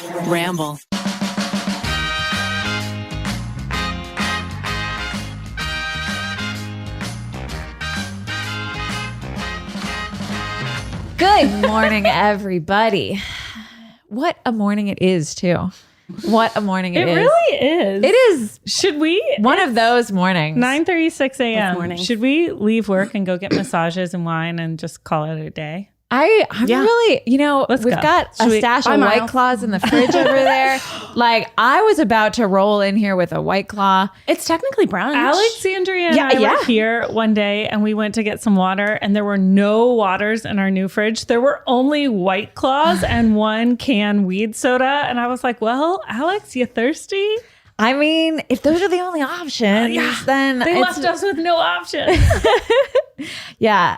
Ramble. Good morning, everybody. What a morning it is, too. What a morning it is. It really is. It is. Should we? One of those mornings. 9:36 a.m. morning. Should we leave work and go get massages and wine and just call it a day? I'm really, Let's we've go. got a stash of White Claws in the fridge over there. Like, I was about to roll in here with a White Claw. It's technically brunch. Alexandria and I were here one day and we went to get some water and there were no waters in our new fridge. There were only White Claws and one can weed soda. And I was like, well, Alex, you thirsty? I mean, if those are the only options, then They left us with no option. Yeah.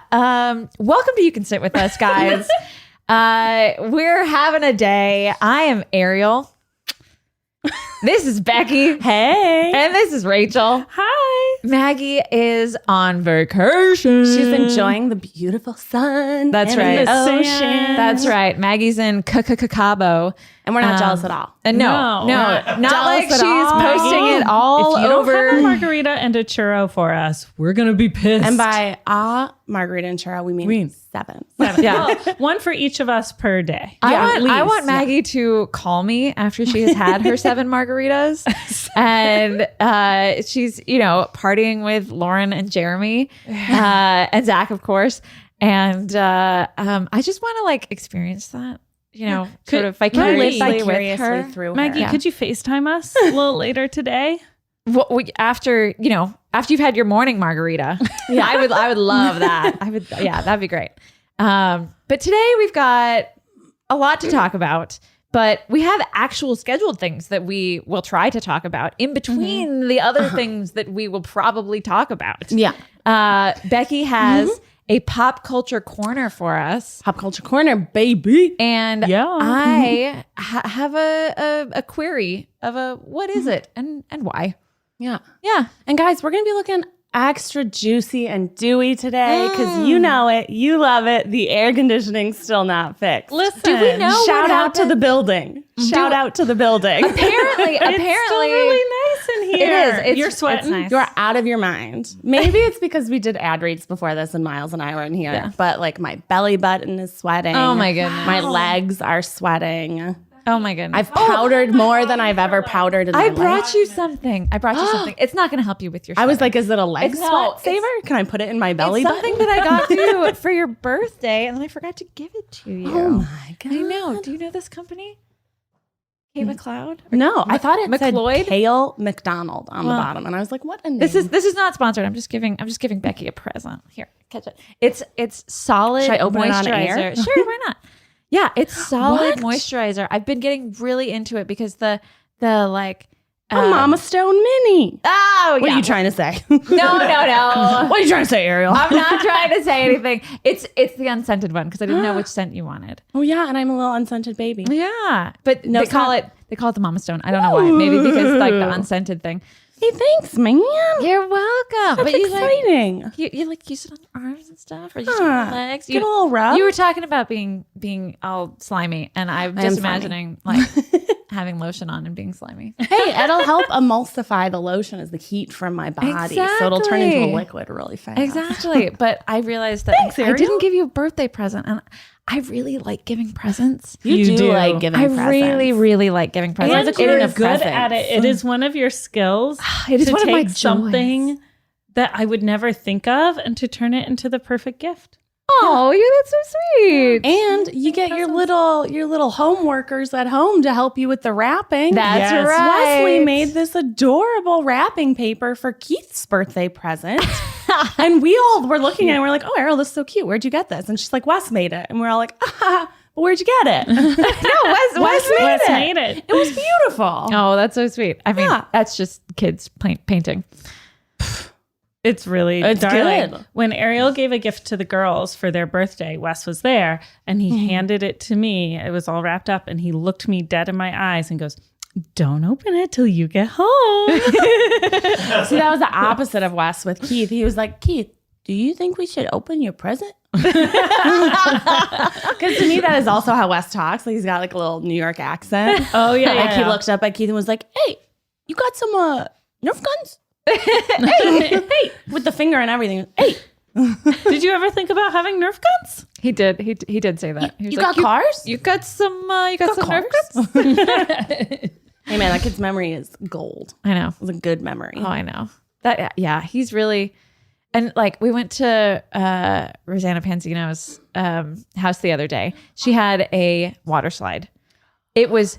Welcome to You Can Sit With Us, guys. We're having a day. I am Ariel. This is Becky. Hey. And this is Rachel. Hi. Maggie is on vacation. She's enjoying the beautiful sun. That's and right. The ocean. That's right. Maggie's in Cabo. And we're not jealous at all. And no, not like at she's all. posting it all If you over. don't have a margarita and a churro for us, we're going to be pissed. And by margarita and churro, we mean 7. Yeah. Well, one for each of us per day. I want Maggie to call me after she has had her 7 margaritas and she's, partying with Lauren and Jeremy and Zach, of course. And I just want to experience that, sort of vicariously with her. Through Maggie, her. could you FaceTime us a little later today? After you've had your morning margarita. Yeah, I would love that. That'd be great. But today we've got a lot to talk about, but we have actual scheduled things that we will try to talk about in between the other things that we will probably talk about. Yeah. Becky has a pop culture corner for us. Pop culture corner, baby. And Yeah. I have a query of what is it and why? Yeah. Yeah. And guys, we're going to be looking extra juicy and dewy today because you know it. You love it. The air conditioning's still not fixed. Listen, Do we know Shout what out to happened? the building. Shout out to the building. Apparently, It's still really nice in here. It is. You're sweating. It's nice. You're out of your mind. Maybe it's because we did ad reads before this and Miles and I were in here. Yeah. But my belly button is sweating. Oh my goodness. My legs are sweating. Oh my goodness. I've powdered more than I've ever powdered in my I life. brought you something. It's not going to help you with your I was sweating. like, is it a leg It's- sweat no, it's- saver? Can I put it in my belly It's button? something that I got you for your birthday, and then I forgot to give it to you. Oh my God. I know. Do you know this company? Kate McLeod? No, I thought it McLeod? said Kale McDonald on the bottom. And I was like, what a name. This is not sponsored. I'm just giving Becky a present. Here, catch it. It's solid Should I open it on moisturizer. air? Sure, why not? Yeah, it's solid What? moisturizer. I've been getting really into it because the a Mama Stone Mini. Oh, What yeah. are you trying to say? No. What are you trying to say, Ariel? I'm not trying to say anything. It's the unscented one because I didn't know which scent you wanted. Oh, yeah. And I'm a little unscented baby. Yeah, but No, they it's call not- it the Mama Stone. I don't know why. Maybe because the unscented thing. Hey, thanks, man. You're welcome. That's but exciting. you use it on your arms and stuff, or use it on your legs. Get a little rub. You were talking about being all slimy, and I'm I am just slimy. imagining having lotion on and being slimy. Hey, it'll help emulsify the lotion as the heat from my body. So it'll turn into a Exactly. liquid really fast. Exactly. But I realized that I Ariel. didn't give you a birthday present, and I really like giving presents. You do do. like giving I presents. really, really like giving presents. You're the And queen you're of good presents. at it. It is one of your skills It is to one of my take joys. something that I would never think of and to turn it into the perfect gift. Oh, that's so sweet. And you get your little home workers at home to help you with the wrapping. That's Yes. right. Wesley made this adorable wrapping paper for Keith's birthday present. And we all were looking at it and we're like, oh, Ariel, this is so cute. Where'd you get this? And she's like, Wes made it. And we're all like, but where'd you get it? No, Wes Wes made it. It was beautiful. Oh, that's so sweet. I mean, Yeah. that's just kids painting. It's really It's darling. good. When Ariel gave a gift to the girls for their birthday, Wes was there and he handed it to me. It was all wrapped up and he looked me dead in my eyes and goes, don't open it till you get home. See, that was the opposite of Wes with Keith. He was like, Keith, do you think we should open your present? Because to me, that is also how Wes talks. Like he's got like a little New York accent. Oh, yeah. Like he looked up at Keith and was like, hey, you got some Nerf guns? Hey, with the finger and everything. Hey. Did you ever think about having Nerf guns? He did. He did say that. He was You like, got cars? You got some. You got some cars? Nerf guns? Hey, man, that kid's memory is gold. I know. It was a good memory. Oh, I know. That. Yeah, he's really. And like we went to Rosanna Panzino's house the other day. She had a water slide. It was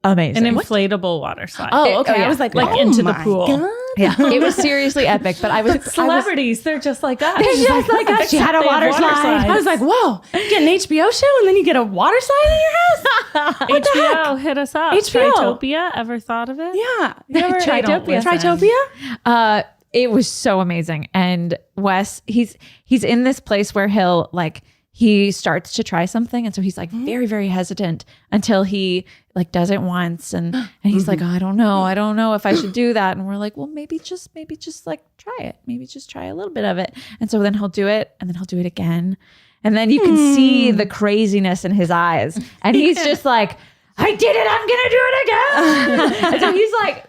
amazing. An inflatable water slide. Oh, okay. yeah. I was like into the my pool. God. Yeah, it was seriously epic. But I was Celebrities, they're just like us. They're just like us. She had a water slide. I was like, whoa, you get an HBO show and then you get a water slide in your house? What the heck? HBO, hit us up. HBO. Tritopia, ever thought of it? Yeah. You ever, Tritopia. Tritopia? It was so amazing. And Wes, he's in this place where he'll like he starts to try something, and so he's like very, very hesitant until he like does it once, and he's like, oh, I don't know if I should do that. And we're like, well, maybe just like try it. Maybe just try a little bit of it. And so then he'll do it, and then he'll do it again, and then you can see the craziness in his eyes, and he's just like, I did it. I'm going to do it again. And so he's like,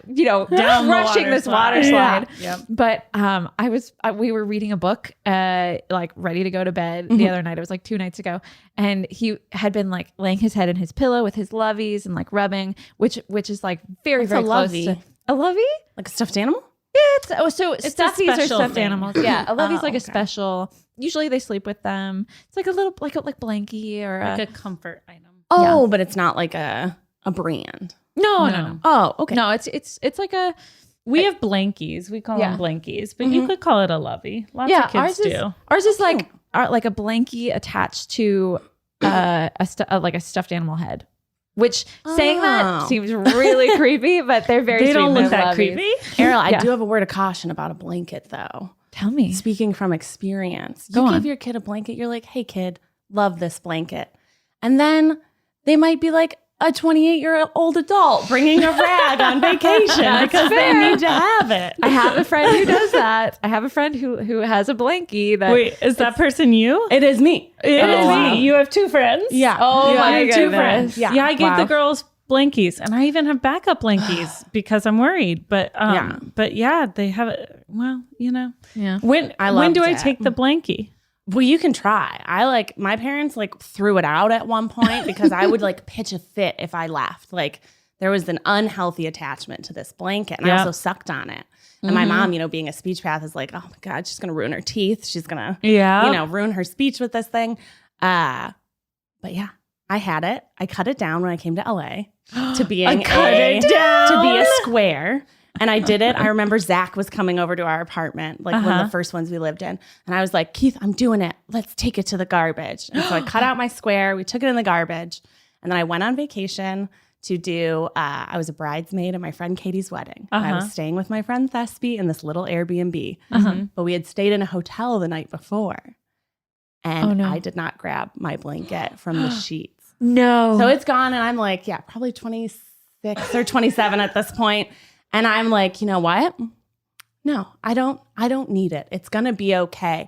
Down the crushing water this slide. water slide. Yeah. Yep. But we were reading a book, like ready to go to bed the other night. It was like 2 nights ago. And he had been like laying his head in his pillow with his loveys and like rubbing, which is like very, very close lovey? to a lovey. Like a stuffed animal? Yeah. So It's a stuffies are special stuffed thing. animals. Yeah. A lovey's like okay. a special, usually they sleep with them. It's like a little, like blankie or Like a comfort item. Oh, but it's not like a brand. no. Oh, okay. No, it's like a, We have blankies. We call them blankies, but you could call it a lovey. Lots of kids do. Ours is like a blankie attached to like a stuffed animal head. Which saying that seems really creepy, but they're very. They sweet don't and look they're that loveys. creepy. Errol, I Yeah. do have a word of caution about a blanket, though. Tell me. Speaking from experience, Go you on. give your kid a blanket, you're like, hey, kid, love this blanket. And then they might be like a 28-year-old adult bringing a rag on vacation because they need to have it. I have a friend who does that. I have a friend who has a blankie that. Wait, is that person you? It is me. It is wow. me. You have two friends? Yeah. Oh Yeah, my I have two goodness. friends. Yeah. Yeah, I gave Wow. the girls blankies, and I even have backup blankies because I'm worried. But they have it. Well, Yeah. When do loved I it. take the blankie? Well, you can try. My parents like threw it out at one point because I would like pitch a fit if I left. Like there was an unhealthy attachment to this blanket, and I Yep. also sucked on it. And my mom, being a speech path, is like, oh my God, she's gonna ruin her teeth. She's gonna, ruin her speech with this thing. But yeah, I had it. I cut it down when I came to LA to being to be a square. And I did it. I remember Zach was coming over to our apartment, like one of the first ones we lived in. And I was like, Keith, I'm doing it. Let's take it to the garbage. And so I cut out my square. We took it in the garbage. And then I went on vacation to do, I was a bridesmaid at my friend Katie's wedding. And I was staying with my friend Thespie in this little Airbnb. But we had stayed in a hotel the night before. And I did not grab my blanket from the sheets. No. So it's gone. And I'm like, probably 26 or 27 at this point. And I'm like, you know what? No, I don't need it. It's going to be okay.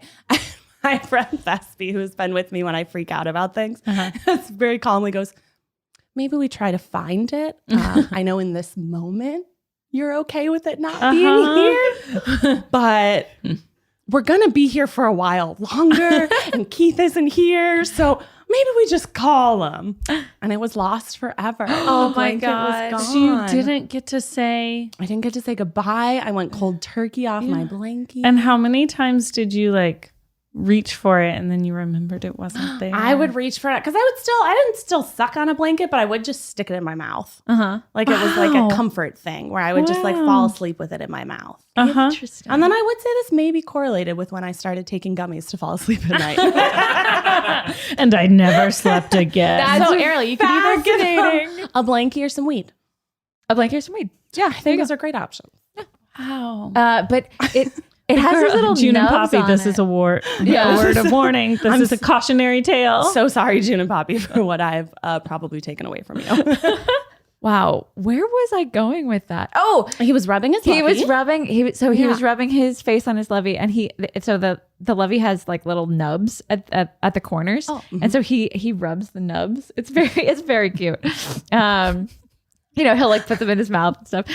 My friend Thespie, who's been with me when I freak out about things, very calmly goes, maybe we try to find it. I know in this moment you're okay with it not being here, but we're going to be here for a while longer and Keith isn't here. So maybe we just call him. And it was lost forever. Oh my God. So you didn't get to say. I didn't get to say goodbye. I went cold turkey off my blankie. And how many times did you like reach for it and then you remembered it wasn't there? I would reach for it because I didn't still suck on a blanket, but I would just stick it in my mouth. Like it was like a comfort thing where I would just like fall asleep with it in my mouth. Interesting. And then I would say this maybe correlated with when I started taking gummies to fall asleep at night. And I never slept again. So, Ariel, you could either get a blankie or some weed. A blanket or some weed. Yeah, I think those are great options. Wow. But it has these little June and nubs Poppy, on this it. is a word of warning. This is a cautionary tale. So sorry, June and Poppy, for what I've probably taken away from you. Wow, where was I going with that? Oh, he was rubbing his levy. He was rubbing his face on his levy, and the levy has like little nubs at the corners, and so he rubs the nubs. It's very cute. He'll like put them in his mouth and stuff.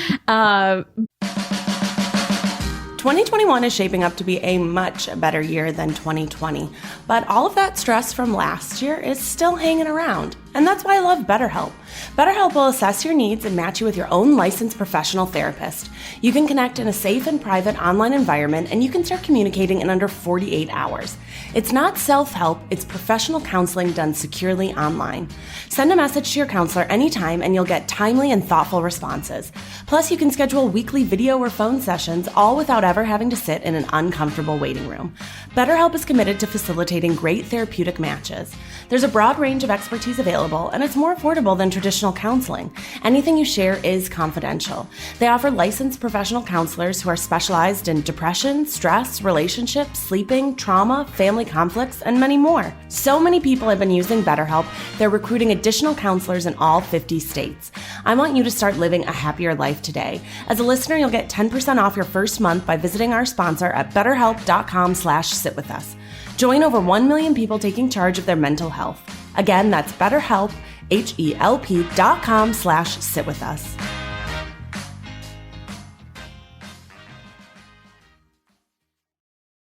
2021 is shaping up to be a much better year than 2020, but all of that stress from last year is still hanging around. And that's why I love BetterHelp. BetterHelp will assess your needs and match you with your own licensed professional therapist. You can connect in a safe and private online environment, and you can start communicating in under 48 hours. It's not self-help, it's professional counseling done securely online. Send a message to your counselor anytime, and you'll get timely and thoughtful responses. Plus, you can schedule weekly video or phone sessions, all without ever having to sit in an uncomfortable waiting room. BetterHelp is committed to facilitating great therapeutic matches. There's a broad range of expertise available, and it's more affordable than traditional counseling. Anything you share is confidential. They offer licensed professional counselors who are specialized in depression, stress, relationships, sleeping, trauma, family conflicts, and many more. So many people have been using BetterHelp, they're recruiting additional counselors in all 50 states. I want you to start living a happier life today. As a listener, you'll get 10% off your first month by visiting our sponsor at betterhelp.com/sitwithus. Join over 1 million people taking charge of their mental health. Again, that's BetterHelp, HELP.com/sitwithus.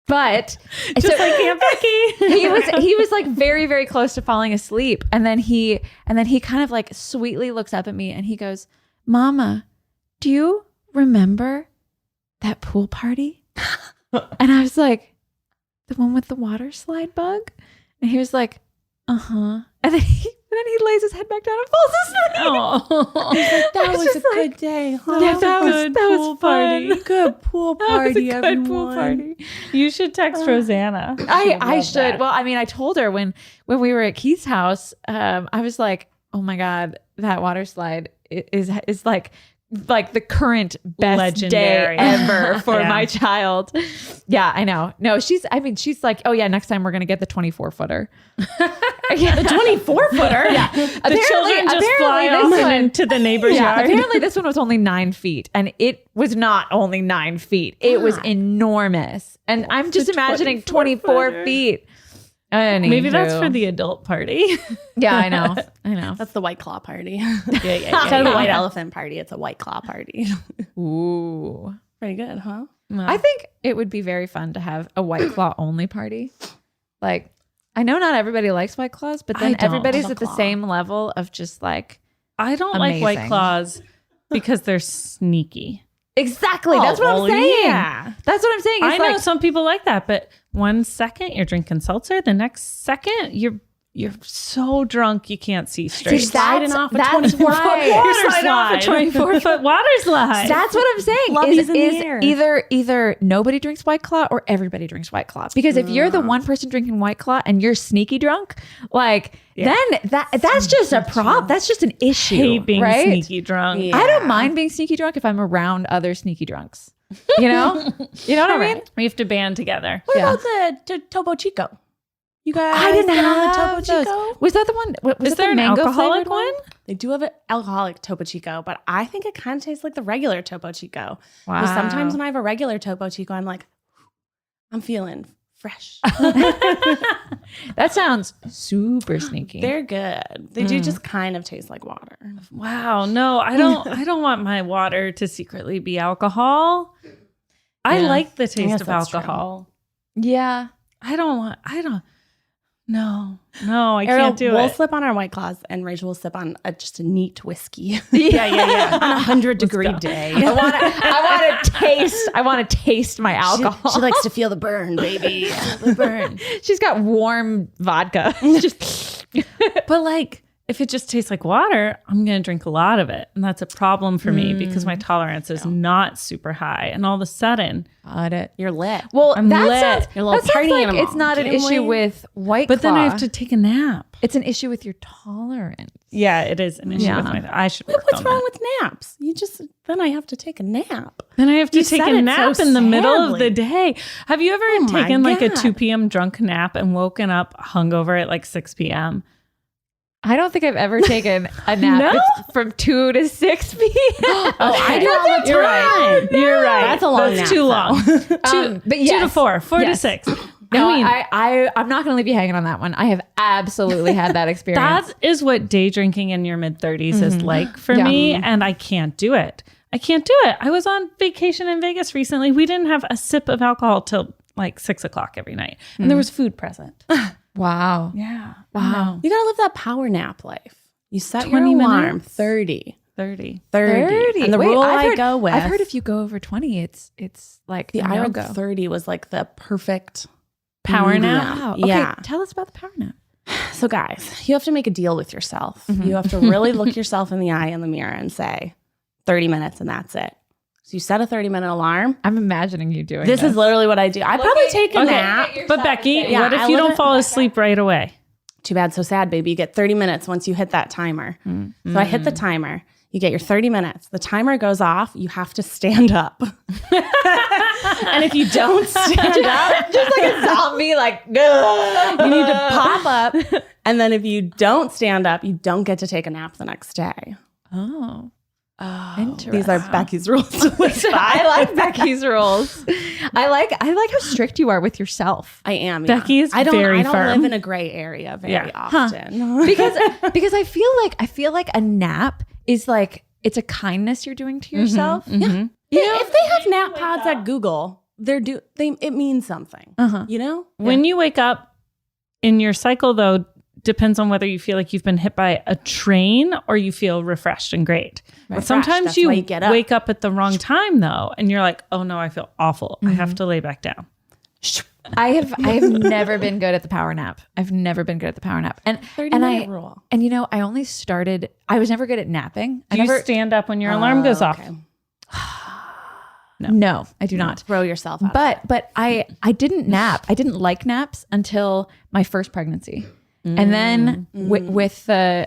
But just like Aunt Becky, he was like very, very close to falling asleep, and then he kind of like sweetly looks up at me and he goes, "Mama, do you remember that pool party?" And I was like, "The one with the water slide bug?" And he was like, "Uh-huh." And then he lays his head back down and falls asleep. Oh, that was a good day, huh? Yeah, that was party. fun. Good pool party, That was a everyone. good pool party. You should text Rosanna. I should. That. Well, I mean, I told her when we were at Keith's house, I was like, "Oh my God, that water slide is like the current best legendary day ever for my child." Yeah, I know. No, she's like, "Oh yeah, next time we're going to get the 24-footer. The 24-footer? Yeah. The children just fly off into the neighbor's yard. Apparently this one was only 9 feet, and it was not only 9 feet. It was enormous. And I'm just imagining 24 feet. Maybe that's for the adult party. Yeah, I know. That's the White Claw party. Yeah. Instead of the White Elephant party, it's a White Claw party. Ooh. Pretty good, huh? I think it would be very fun to have a White Claw only party. Like, I know not everybody likes White Claws, but then everybody's at the same level of just like, I don't like White Claws because they're sneaky. Exactly. That's what I'm saying. Yeah. That's what I'm saying. I know some people like that, but 1 second you're drinking seltzer, the next second you're so drunk you can't see straight. You're sliding off a 24-foot You're sliding off a 24-foot water slide. That's what I'm saying. Lubbies in the air. Either nobody drinks White Claw or everybody drinks White Claw. Because if you're the one person drinking White Claw and you're sneaky drunk, like then that's just a problem. That's just an issue. I hate being right? sneaky drunk. Yeah. I don't mind being sneaky drunk if I'm around other sneaky drunks. You know? You know what I mean? We have to band together. What about the Topo Chico? You guys I didn't have Topo those. Chico? Was that the one? Was Is there an alcoholic one? They do have an alcoholic Topo Chico, but I think it kind of tastes like the regular Topo Chico. Wow. Because sometimes when I have a regular Topo Chico, I'm like, I'm feeling fresh. That sounds super sneaky. They're good. They do just kind of taste like water. Wow. No, I don't want my water to secretly be alcohol. I like the taste of alcohol. Yeah. No, I Ariel, can't do it. We'll slip on our White Claws and Rachel will sip on just a neat whiskey. Yeah. On a 100-degree day. I want to taste my alcohol. She likes to feel the burn, baby. The burn. She's got warm vodka. But like, if it just tastes like water, I'm going to drink a lot of it. And that's a problem for me because my tolerance is not super high. And all of a sudden, you're lit. Well, I'm lit. You're a little party animal. It's not an issue with White Claw. But then I have to take a nap. It's an issue with your tolerance. Yeah, it is an issue with my. I should work What's on wrong that. with naps? Then I have to take a nap. Then I have to take said a it nap so in the middle of sadly. the day. Have you ever my taken like a God. 2 p.m. drunk nap and woken up hungover at like 6 p.m.? I don't think I've ever taken a nap from 2 to 6 p.m. I do all the time. You're right. That's a long That's nap, too though. long. But yes. 2 to 4, 4 to 6. No, I mean, I'm not going to leave you hanging on that one. I have absolutely had that experience. that is what day drinking in your mid 30s is like for me. And I can't do it. I was on vacation in Vegas recently. We didn't have a sip of alcohol till like 6 o'clock every night. And there was food present. Wow. Yeah. Wow. You got to live that power nap life. You set 20 your alarm, minutes? 30. 30. And the rule I go with. I've heard if you go over 20, it's like the I no-go. 30 was like the perfect Power nap? Wow. Okay, Yeah. tell us about the power nap. So guys, you have to make a deal with yourself. You have to really look yourself in the eye in the mirror and say 30 minutes and that's it. So you set a 30-minute alarm. I'm imagining you doing This is literally what I do. I probably take a nap. But Becky, Yeah, what if I you live don't it fall back asleep right away? Too bad, so sad, baby. You get 30 minutes once you hit that timer. So I hit the timer. You get your 30 minutes. The timer goes off. You have to stand up. And if you don't stand up, just like a zombie, like, you need to pop up. And then if you don't stand up, you don't get to take a nap the next day. oh. Interesting. These are Becky's rules to live by. I like Becky's rules. I like how strict you are with yourself. I am. Becky is I don't very live firm. in a gray area very Yeah. often. because I feel like a nap is like it's a kindness you're doing to yourself. Yeah. You know, if they have nap pods at Google, it means something. You know? When you wake up in your cycle, though, depends on whether you feel like you've been hit by a train or you feel refreshed and great. Refreshed, Sometimes that's you why you get up. wake up at the wrong time, though, and you're like, oh no, I feel awful. I have to lay back down. I have never been good at the power nap. I've never been good at the power nap. And 30-minute rule. And you know, I was never good at napping. Do you stand up when your alarm goes off? Okay. No, I do not. Throw yourself out. But I didn't nap. I didn't like naps until my first pregnancy. And then with the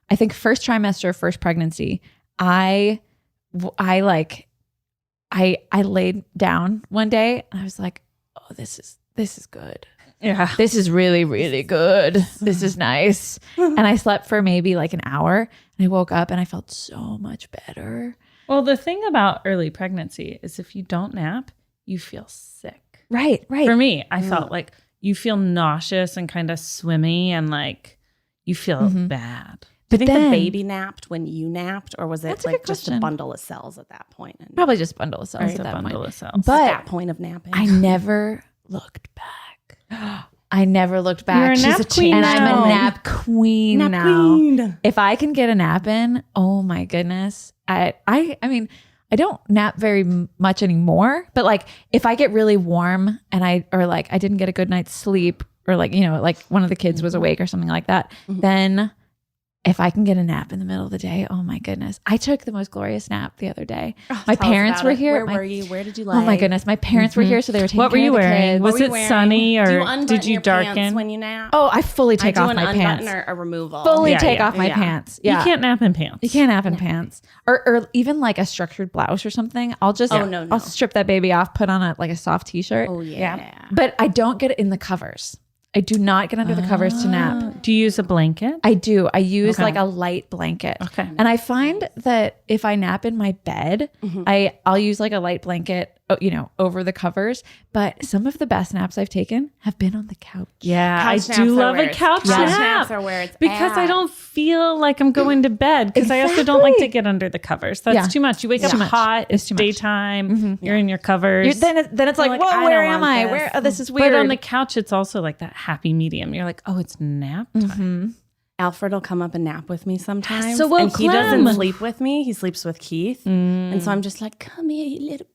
I think first trimester of first pregnancy, I laid down one day and I was like, oh, this is good. Yeah. This is really, really good. This is nice. And I slept for maybe like an hour and I woke up and I felt so much better. Well, the thing about early pregnancy is if you don't nap, you feel sick. Right. For me, I felt like you feel nauseous and kind of swimmy and like you feel bad. Do you think then- the baby napped when you napped, or was it That's a like good just a question. bundle of cells at that point? And Probably just bundle of cells It's at a that bundle point. of cells. But at that point of napping, I never looked back. I never looked back. You're a nap queen and now. I'm a nap queen Nap now. queen. If I can get a nap in, oh my goodness. I mean, I don't nap very much anymore, but like if I get really warm and I didn't get a good night's sleep or like, you know, like one of the kids was awake or something like that, then if I can get a nap in the middle of the day, oh my goodness. I took the most glorious nap the other day. My Tell us parents about were it. here. Where were you? Where did you lie? Oh my goodness. My parents were here, so they were taking What were care you of the wearing? kids. Was What were it you wearing? sunny Do or you unbutton did you your darken? pants when you nap? Oh, I fully take I off do an my unbutton pants. or a removal. Fully Yeah, take yeah, off my yeah. pants. Yeah. You can't nap in pants. You can't nap in pants. Or even like a structured blouse or something. I'll just no. I'll strip that baby off, put on a soft t-shirt. Oh yeah. But I don't get it in the covers. I do not get under the covers to nap. Do you use a blanket? I do. I use Okay. like a light blanket. Okay. And I find that if I nap in my bed, I'll use like a light blanket, you know, over the covers. But some of the best naps I've taken have been on the couch. Yeah, Couch I naps do are love where a it's- couch couch nap. naps are where it's because I at. don't feel like I'm going to bed because I also don't like to get under the covers. That's Yeah. too much. You wake up Too much. hot. It's too much. daytime. You're in your covers. Then it's like, like, whoa, I where don't am want I? this. Where? Oh, this is weird. But on the couch, it's also like that happy medium. You're like, oh, it's nap time. Alfred will come up and nap with me sometimes. So will and he Clem. doesn't sleep with me. He sleeps with Keith. And so I'm just like, come here, you little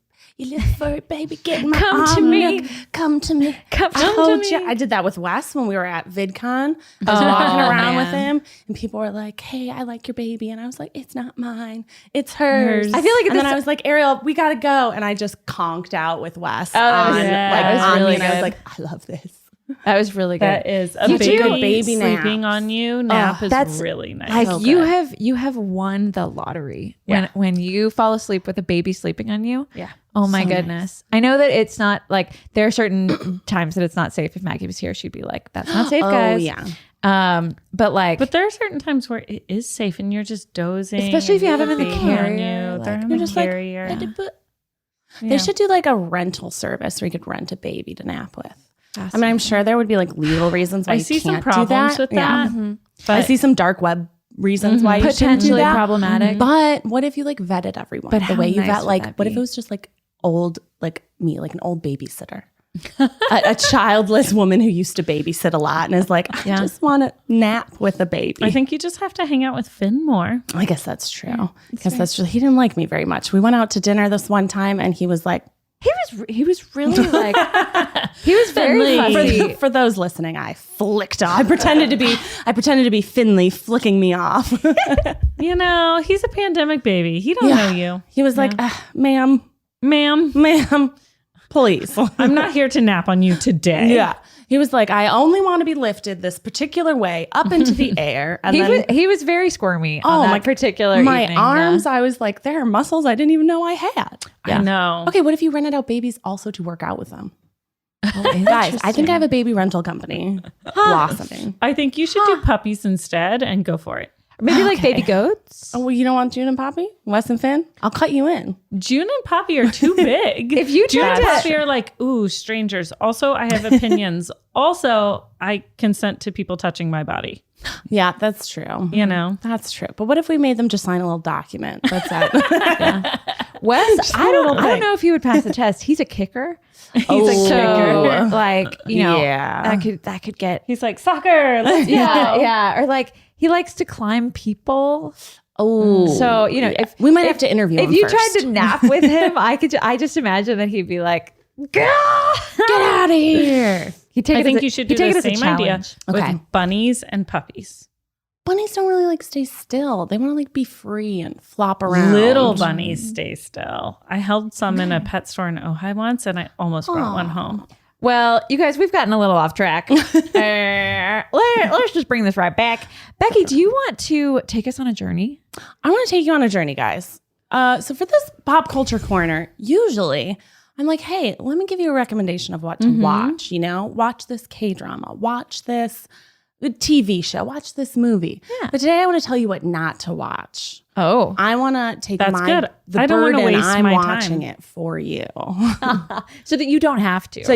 furry baby, get in my Come to arm, me. look. Come to me. Come I to told me. you. I did that with Wes when we were at VidCon. I was walking around with him, and people were like, "Hey, I like your baby," and I was like, "It's not mine, it's hers." I feel like and then this- I was like, "Ariel, we gotta go," and I just conked out with Wes that on was- like that was on really me, and I was good. like, "I love this." That was really good. That is a baby sleeping on you nap is really nice. Like you have won the lottery when you fall asleep with a baby sleeping on you. Yeah. Oh my goodness. Nice. I know that it's not like there are certain times that it's not safe. If Maggie was here, she'd be like, "That's not safe, guys." Oh yeah. But there are certain times where it is safe and you're just dozing, especially if you have them in the carrier. They're in the carrier. They should do like a rental service where you could rent a baby to nap with. I mean, I'm sure there would be like legal reasons why you can't do that. I see some problems with that. Mm-hmm. But I see some dark web reasons why you shouldn't do that. Problematic. But what if you like vetted everyone? But the way you vet, like, what if it was just like old, like me, like an old babysitter? a childless woman who used to babysit a lot and is like, I just want to nap with a baby. I think you just have to hang out with Finn more. I guess that's true. That's true. He didn't like me very much. We went out to dinner this one time and he was like, he was really like he was very fussy. For those listening, I flicked off. I pretended to be Finley flicking me off. He's a pandemic baby. He don't know you. He was like, ma'am, please. I'm not here to nap on you today. Yeah. He was like, I only want to be lifted this particular way up into the air. And he was very squirmy on that particular evening. Arms, I was like, there are muscles I didn't even know I had. Yeah. I know. Okay, what if you rented out babies also to work out with them? Guys, I think I have a baby rental company blossoming. I think you should do puppies instead and go for it. Maybe like baby goats. Oh, well, you don't want June and Poppy? Wes and Finn? I'll cut you in. June and Poppy are too big. If you June and Poppy are like, ooh, strangers. Also, I have opinions. Also, I consent to people touching my body. Yeah, that's true. That's true. But what if we made them just sign a little document? That's it. Wes, I don't know if he would pass the test. He's a kicker. He's a kicker. Like, that could get. He's like, soccer. Let's go. Yeah. Or like, he likes to climb people. Oh, so if we might have to interview him. If you first. tried to nap with him, I just imagine that he'd be like, get out of here. I think you should do the same idea with bunnies and puppies. Bunnies don't really like stay still. They want to like be free and flop around. Little bunnies stay still. I held some in a pet store in Ojai once, and I almost brought one home. Well, you guys, we've gotten a little off track. Let's just bring this right back. Becky, do you want to take us on a journey? I want to take you on a journey, guys. So for this pop culture corner, usually I'm like, hey, let me give you a recommendation of what to watch. Watch this K-drama, watch this TV show, watch this movie. Yeah. But today I want to tell you what not to watch. Oh, I want to take the I don't want to waste I'm my watching time. It for you. So that you don't have to. So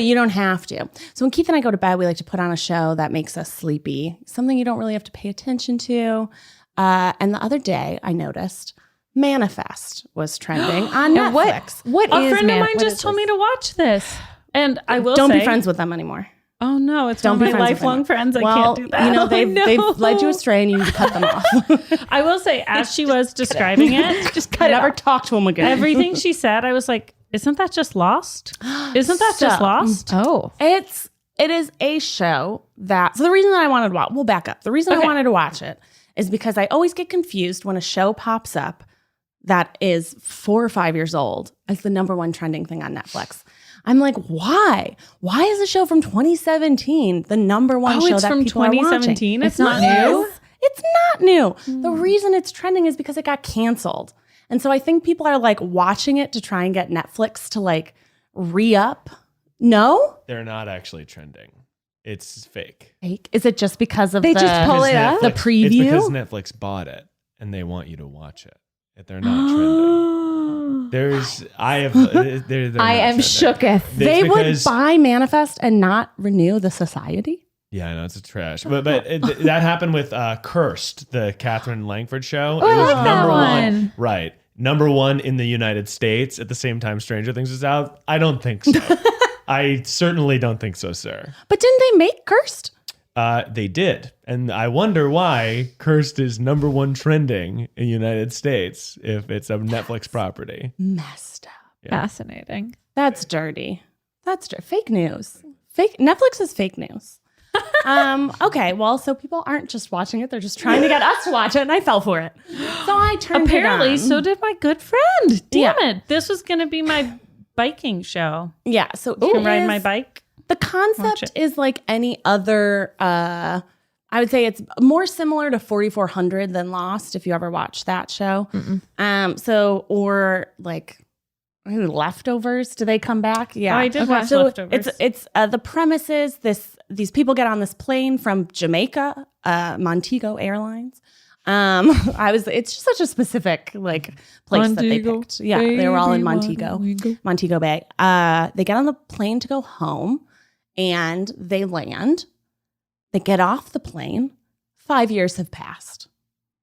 when Keith and I go to bed, we like to put on a show that makes us sleepy, something you don't really have to pay attention to. And the other day I noticed Manifest was trending on Netflix. What is a friend of mine just told me to watch this. And I will don't be friends with them anymore. Oh no, it's one of my lifelong friends. I can't do that. They've led you astray and you need to cut them off. I will say, as she was describing it, just cut it. Never talk to them again. Everything she said, I was like, isn't that just Lost? Isn't that just Lost? Oh. It is a show that, so the reason that I wanted to watch, we'll back up. The reason I wanted to watch it is because I always get confused when a show pops up that is 4 or 5 years old as the number one trending thing on Netflix. I'm like, why? Why is a show from 2017 the number one show that people are watching? It's from 2017? It's not new? It's not new. The reason it's trending is because it got canceled. And so I think people are like watching it to try and get Netflix to like re-up. No? They're not actually trending. It's fake. Fake? Is it just because of just pull it up? The preview? It's because Netflix bought it and they want you to watch it. They're not trending. I am shooketh. They would buy Manifest and not renew the society? Yeah, I know, it's a trash. But that happened with Cursed, the Catherine Langford show. Oh, I like that one. Right. Number one in the United States at the same time Stranger Things is out. I don't think so. I certainly don't think so, sir. But didn't they make Cursed? They did. And I wonder why Cursed is number one trending in the United States if it's a Netflix property. Messed up. Yeah. Fascinating. That's dirty. Fake news. Netflix is fake news. Okay, well, so people aren't just watching it. They're just trying to get us to watch it, and I fell for it. So I turned Apparently, it on. so did my good friend. Damn it. This was going to be my biking show. Yeah, so you can ride my bike. The concept is like any other, I would say it's more similar to 4400 than Lost, if you ever watched that show. Or like Leftovers. Do they come back? Yeah. Oh, I did watch Leftovers. It's the premise is these people get on this plane from Jamaica, Montego Airlines. It's just such a specific like place Montego, that they picked. Yeah, they were all in Montego Bay. They get on the plane to go home, and they land. They get off the plane. 5 years have passed.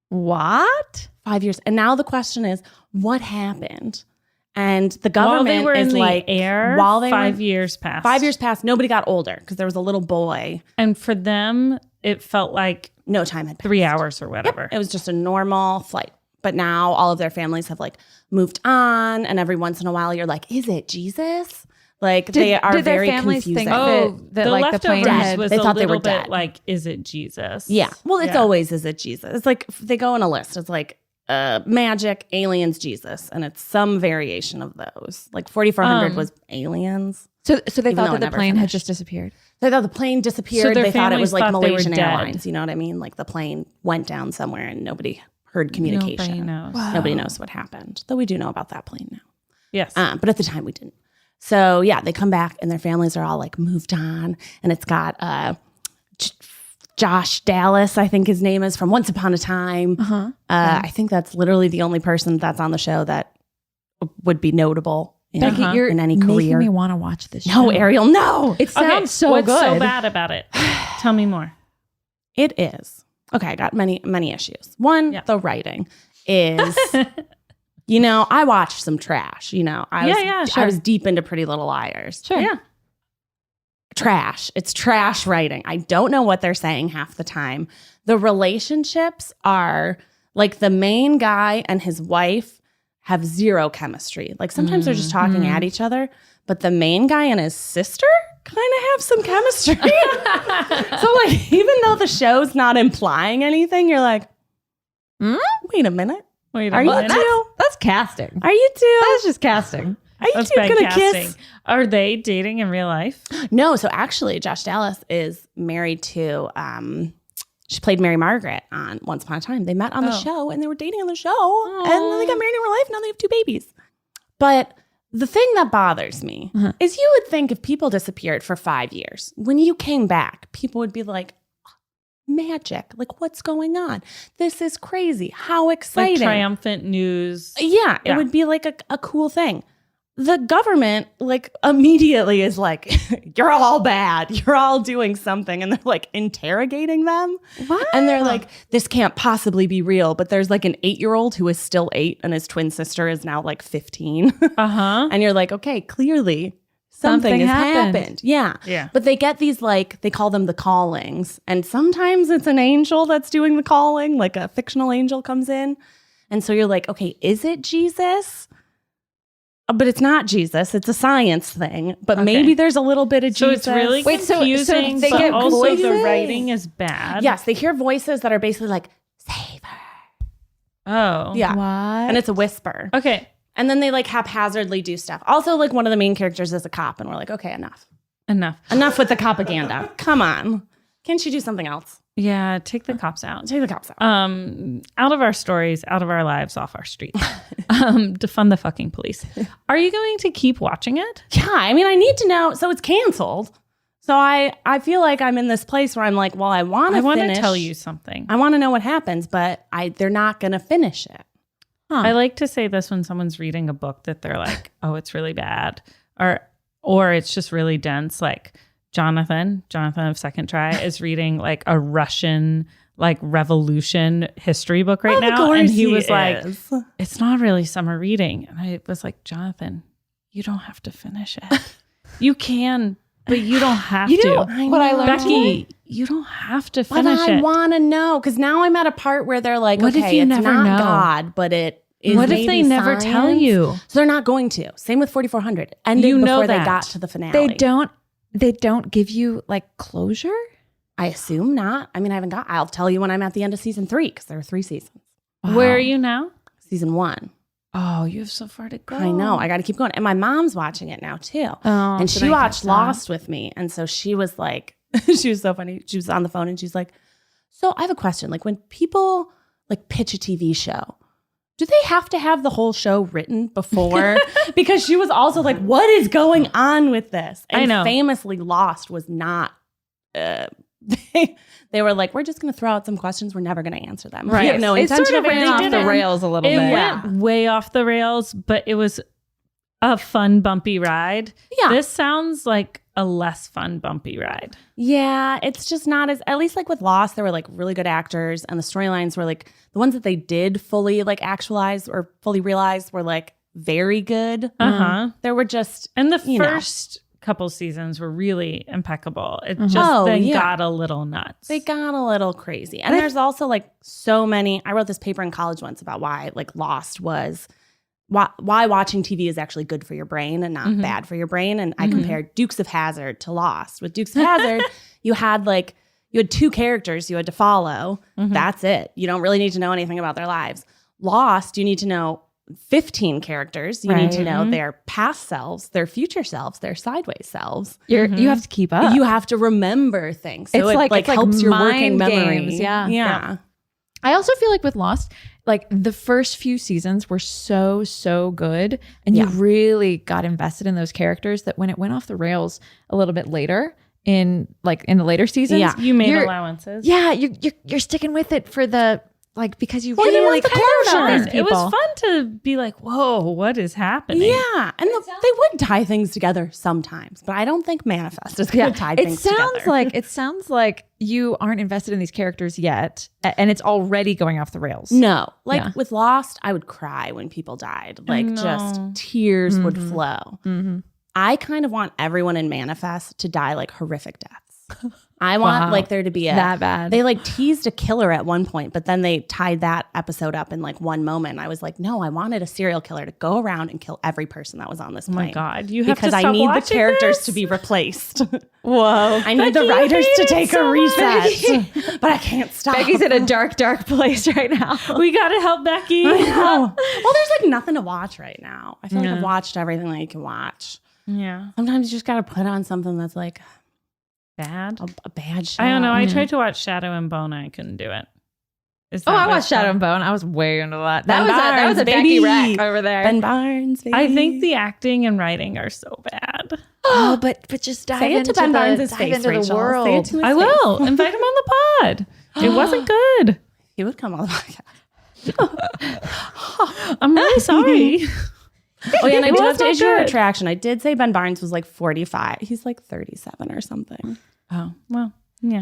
What? 5 years, and now the question is, what happened? And the government while they were is in like, the air, while they 5 years passed. 5 years passed. Nobody got older because there was a little boy. And for them, it felt like no time had passed. 3 hours or whatever. Yep. It was just a normal flight. But now all of their families have like moved on. And every once in a while, you're like, is it Jesus? Like they are did very their families confusing. Think that the like the plane Leftovers was they a thought they little were bit dead. like, is it Jesus? Yeah. Well, it's always, is it Jesus? It's like they go on a list. It's like magic, aliens, Jesus. And it's some variation of those. Like 4400 was aliens. So they thought that the plane had finished. just disappeared. They thought the plane disappeared. So their they thought it was like families thought they were Malaysian dead. Airlines. You know what I mean? Like the plane went down somewhere and nobody heard communication. Nobody knows. Wow. Nobody knows what happened. Though we do know about that plane now. Yes. But at the time we didn't. So yeah, they come back and their families are all like moved on. And it's got Josh Dallas, I think his name is, from Once Upon a Time. I think that's literally the only person that's on the show that would be notable Becky, you're in any making career. me want to watch this show. No, Ariel, no. It sounds so What's good. so bad about it? Tell me more. It is. Okay, I got many issues. One, the writing is, I watched some trash. I was deep into Pretty Little Liars. Sure. Yeah. Trash. It's trash writing. I don't know what they're saying half the time. The relationships are like the main guy and his wife have zero chemistry. Like sometimes they're just talking at each other, but the main guy and his sister kind of have some chemistry. So like, even though the show's not implying anything, you're like, wait a minute. Are you two? That's casting. Are you two? That's just casting. Are you That's two bad gonna casting. kiss? Are they dating in real life? No. So actually, Josh Dallas is married to, she played Mary Margaret on Once Upon a Time. They met on the show and they were dating on the show. And then they got married in real life. Now they have 2 babies. But the thing that bothers me is you would think if people disappeared for 5 years, when you came back, people would be like, magic. Like, what's going on? This is crazy. How exciting. Like triumphant news. Yeah, it would be like a cool thing. The government like immediately is like, you're all bad. You're all doing something. And they're like interrogating them. What? And they're like, this can't possibly be real. But there's like an 8-year-old who is still 8 and his twin sister is now like 15. And you're like, okay, clearly something has happened. Yeah. Yeah. But they get these like, they call them the callings. And sometimes it's an angel that's doing the calling, like a fictional angel comes in. And so you're like, okay, is it Jesus? But it's not Jesus. It's a science thing. But maybe there's a little bit of Jesus. So it's really confusing, they but get also voices? the writing is bad. Yes, they hear voices that are basically like, save her. Oh. Yeah. What? And it's a whisper. Okay. And then they like haphazardly do stuff. Also, like one of the main characters is a cop. And we're like, okay, enough. Enough with the propaganda. Come on. Can't you do something else? Yeah, take the cops out. Take the cops out. Out of our stories, out of our lives, off our street. Defund the fucking police. Are you going to keep watching it? Yeah, I mean, I need to know. So it's canceled. So I feel like I'm in this place where I'm like, well, I want to tell you something. I want to know what happens, but they're not going to finish it. I like to say this when someone's reading a book that they're like, oh, it's really bad. Or it's just really dense. Like Jonathan of Second Try is reading like a Russian like revolution history book right now. And he was like, it's not really summer reading. And I was like, Jonathan, you don't have to finish it. You can, but you don't have to. What I learned Becky, you don't have to finish but I want to know, because now I'm at a part where they're like, what okay, if you it's never not know? God, but it is. What if they never tell you? So they're not going to. Same with 4400. Ended You know before they that. got to the finale. They don't give you like closure? I assume not. I mean, I'll tell you when I'm at the end of season 3, because there are 3 seasons. Wow. Where are you now? Season 1. Oh, you have so far to go. I know. I got to keep going. And my mom's watching it now too. Oh, and she watched Lost with me. And so she was like, she was so funny. She was on the phone and she's like, so I have a question. Like when people like pitch a TV show, do they have to have the whole show written before? Because she was also like, what is going on with this? And I know. Famously Lost was not, they were like, we're just going to throw out some questions. We're never going to answer them. Right. We have no It intention sort of of ran answering off the them. rails a little It bit. went way off the rails, but it was a fun, bumpy ride. Yeah. This sounds like a less fun, bumpy ride. Yeah, it's just not as, at least like with Lost, there were like really good actors and the storylines were like, the ones that they did fully like actualize or fully realize were like very good. There were just, And the you know. first couple seasons were really impeccable. It just got a little nuts. They got a little crazy. And there's also like so many, I wrote this paper in college once about why like Lost was, why watching TV is actually good for your brain and not bad for your brain. And I compared Dukes of Hazzard to Lost. With Dukes of Hazzard, you had two characters you had to follow. That's it. You don't really need to know anything about their lives. Lost, you need to know 15 characters. You need to know their past selves, their future selves, their sideways selves. You have to keep up. You have to remember things. So It's it like helps your mind working memory. games. Yeah. Yeah. I also feel like with Lost, like the first few seasons were so good, and you really got invested in those characters that when it went off the rails a little bit later in the later seasons, You made allowances. Yeah, you're sticking with it for the because you Well, you really want the cared about closure. these people. It was fun to be like, whoa, what is happening? Yeah. And they would tie things together sometimes, but I don't think Manifest is going to tie things together. It sounds like you aren't invested in these characters yet, and it's already going off the rails. No. With Lost, I would cry when people died. Just tears would flow. I kind of want everyone in Manifest to die like horrific deaths. I want there to be that bad. They teased a killer at one point, but then they tied that episode up in one moment. I was like, no, I wanted a serial killer to go around and kill every person that was on this plane. Oh my God. You have because to stop I need the watching characters this? to be replaced. Whoa. I need the writers to take a reset, but I can't stop. Becky's in a dark place right now. We got to help Becky. I know. Well, there's nothing to watch right now. I feel like I've watched everything that you can watch. Yeah. Sometimes you just got to put on something that's Bad. a bad show. I don't know. I tried to watch Shadow and Bone. I couldn't do it. I watched Shadow and Bone. I was way into that. That Ben was a Barnes, Becky baby. wreck over there. Ben Barnes, baby. I think the acting and writing are so bad. Oh, but just dive Say it into to Ben Barnes' dive face, into Rachel. the world. Say it to his I face. will. Invite him on the pod. It wasn't good. He would come on the podcast. I'm really sorry. Oh yeah, and I It do was have to not issue a good. retraction. I did say Ben Barnes was 45. He's 37 or something. Oh, well, yeah.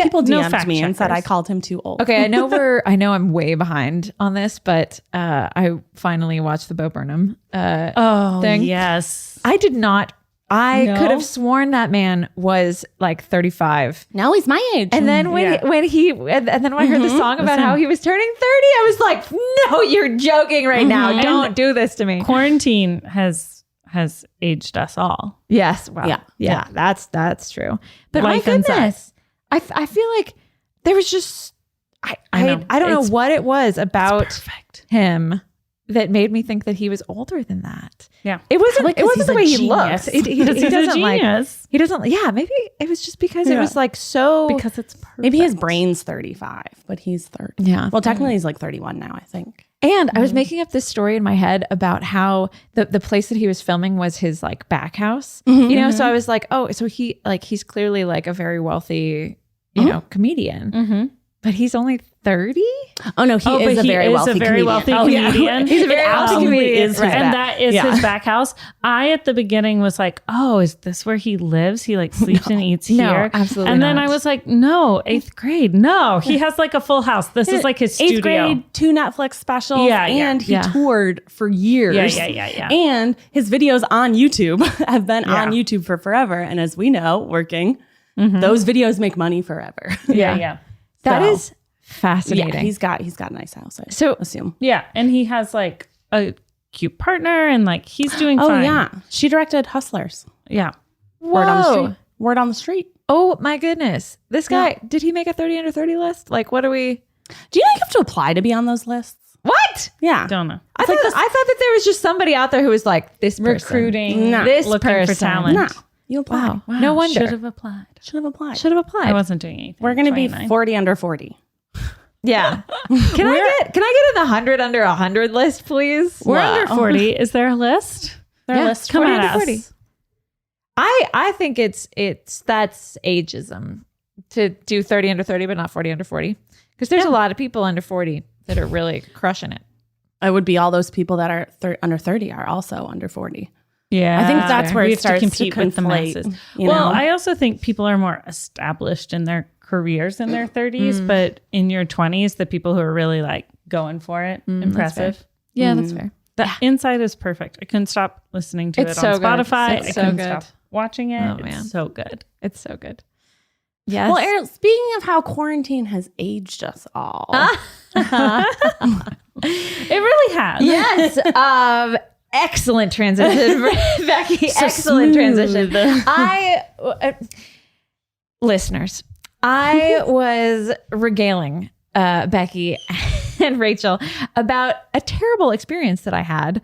People no DM'd fact me and said I checkers. called him too old. Okay, I know I'm way behind on this, but I finally watched the Bo Burnham thing. yes. I did not. I No? could have sworn that man was 35. Now he's my age. And then when I heard the song about how he was turning 30, I was like, "No, you're joking right now. Don't do this to me." Quarantine has aged us all. Yes. Well, yeah. That's true. But Life my inside. goodness, I feel like there was just I don't know It's what it was about Perfect. him that made me think that he was older than that. Yeah. It wasn't. Like, It 'cause wasn't he's the a way he genius. looked. He Because he's a doesn't genius. He doesn't. Yeah. Maybe it was just because it was so. Because it's perfect. maybe his brain's 35, but he's 30. Yeah. Well, technically he's 31 now, I think. And I was making up this story in my head about how the place that he was filming was his back house. You know, so I was like, oh, so he's clearly a very wealthy, comedian. But he's only 30? Oh no, he is a very wealthy comedian. comedian. He's a very wealthy comedian. And that is his back house. I at the beginning was like, oh, is this where he lives? He sleeps and eats No, here. absolutely And then not. I was like, no, 8th grade. No, he has a full house. This is his studio. 8th grade, 2 Netflix specials, and he toured for years. Yeah. And his videos on YouTube have been on YouTube for forever. And as we know, working, those videos make money forever. Yeah. That So, is fascinating. Yeah, he's got a nice house, I So- assume. Yeah. And he has a cute partner and he's doing Oh fine. yeah. She directed Hustlers. Yeah. Word on the Whoa. street. Word on the street. Oh my goodness. This guy, did he make a 30 under 30 list? What do we... Do you know you have to apply to be on those lists? What? What? Yeah. Don't know. I thought that there was just somebody out there who was like this person. Recruiting, this looking person. for talent. No. You apply. Wow. No wonder. Should have applied. Should have applied. Should have applied. I wasn't doing anything. We're going to be 29. 40 under 40. Yeah. Can I get in the 100 under 100 list, please? We're under 40. Is there a list? Their Yeah, list 40 for under us. 40. I think that's ageism to do 30 under 30, but not 40 under 40. Because there's a lot of people under 40 that are really crushing it. It would be all those people that are under 30 are also under 40. Yeah. I think that's where we it have to starts to compete with the conflate, masses. you Well, know? I also think people are more established in their careers in their 30s, but in your 20s, the people who are really like going for it, impressive. Yeah, that's fair. The inside is perfect. I couldn't stop listening to It's it so on good. Spotify. It's I so couldn't good. stop watching it. Oh, man. It's so good. It's so good. Yes. Well, Ariel, speaking of how quarantine has aged us all. It really has. yes. Excellent transition, Becky. So excellent smooth. transition. Listeners, I was regaling Becky and Rachel about a terrible experience that I had.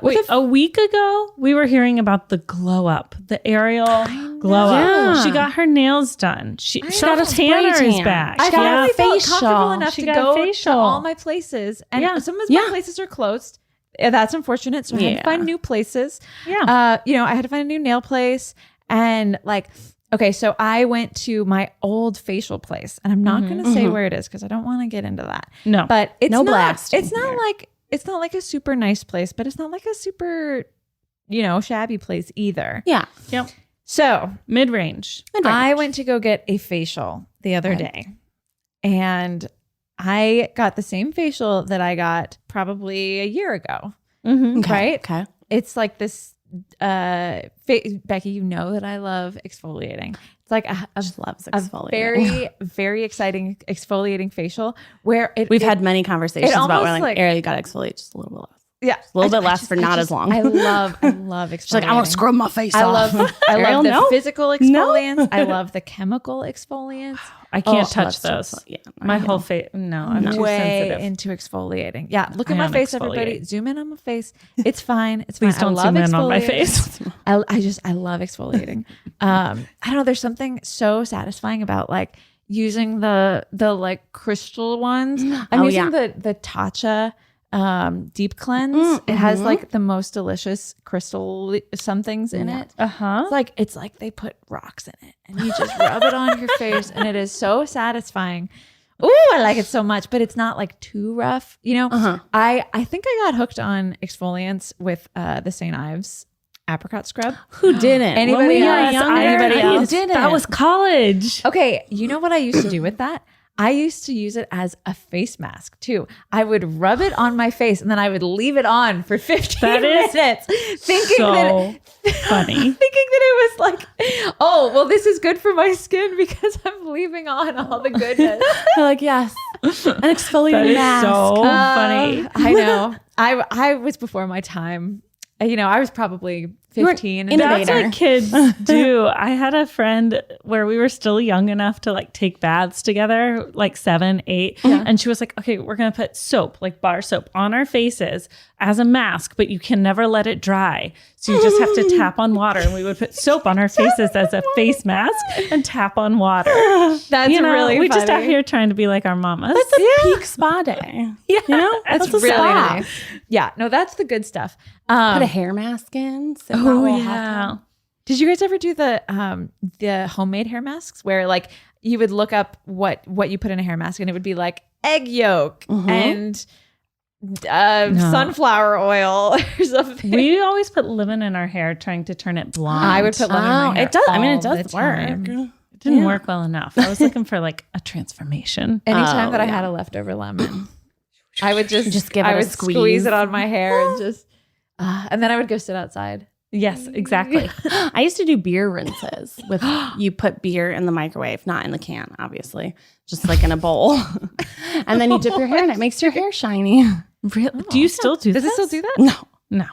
Wait, a week ago, we were hearing about the glow up, the Ariel glow up. Yeah. She got her nails done. She got a got spray tanner is tan. back. I finally felt facial. comfortable enough She to got a go to facial. all my places, and some of my places are closed. That's unfortunate. So I had to find new places. Yeah. I had to find a new nail place, and okay, so I went to my old facial place, and I'm not going to say where it is because I don't want to get into that. No. But it's No not. blasting It's not here. like a super nice place, but it's not like a super, shabby place either. Yeah. Yep. So Mid-range. I went to go get a facial the other day, and I got the same facial that I got probably a year ago. Mm-hmm. Right? Okay. It's like this, Becky, you know that I love exfoliating. It's like a Loves a exfoliating. very, very exciting exfoliating facial where We've had many conversations about almost where like- Ariel, you got to exfoliate just a little bit less. yeah, A little bit less for not as long. I love exfoliating. She's like, I want to scrub my face I off. love Ariel, the no? physical exfoliants. I love the chemical exfoliants. I can't Oh, touch that's those. yeah, My I whole know. face. No, I'm too Way sensitive. into exfoliating. Yeah, look at I my am face, everybody. exfoliate. Zoom in on my face. It's fine. It's Please fine. don't I love zoom in on my exfoliating. face. I love exfoliating. I don't know. There's something so satisfying about like using the like crystal ones. I'm using the Tatcha deep cleanse. It has like the most delicious crystal somethings in it. Uh-huh. It's like they put rocks in it and you just rub it on your face and it is so satisfying. Ooh, I like it so much, but it's not like too rough. I think I got hooked on exfoliants with the St. Ives apricot scrub. Who didn't? Anybody When we were else? younger, Anybody who else? didn't? That was college. Okay, you know what I used to do with that? I used to use it as a face mask too. I would rub it on my face and then I would leave it on for 15 That is minutes, thinking so funny. thinking that it was like, oh, well, this is good for my skin because I'm leaving on all the goodness. They're like, yes, an That exfoliating is mask. so funny. I know. I was before my time. I was probably 15. And That's Innovator. what kids do. I had a friend where we were still young enough to like take baths together, like 7, 8. And she was like, okay, we're going to put soap, like bar soap on our faces as a mask, but you can never let it dry. So you just have to tap on water. And we would put soap on our faces as a face mask and tap on water. That's really we funny. just out here trying to be like our mamas. That's a peak spa day. yeah. You know, That's a really spa. nice. Yeah, no, that's the good stuff. Put a hair mask in. sit in that Oh, little hot yeah. tub. Did you guys ever do the homemade hair masks where like you would look up what you put in a hair mask and it would be like egg yolk and sunflower oil or something? We always put lemon in our hair trying to turn it blonde. I would put lemon in my hair. It does. I mean, it all does the work. time. It didn't work well enough. I was looking for like a transformation. Anytime that I had a leftover lemon, I would just give it I a would squeeze. squeeze it on my hair and just and then I would go sit outside. Yes, exactly. I used to do beer rinses with you put beer in the microwave, not in the can, obviously, just like in a bowl. And then you dip your hair in it. Makes your hair shiny. Really? Do you still do Does this? it still do that? No. No.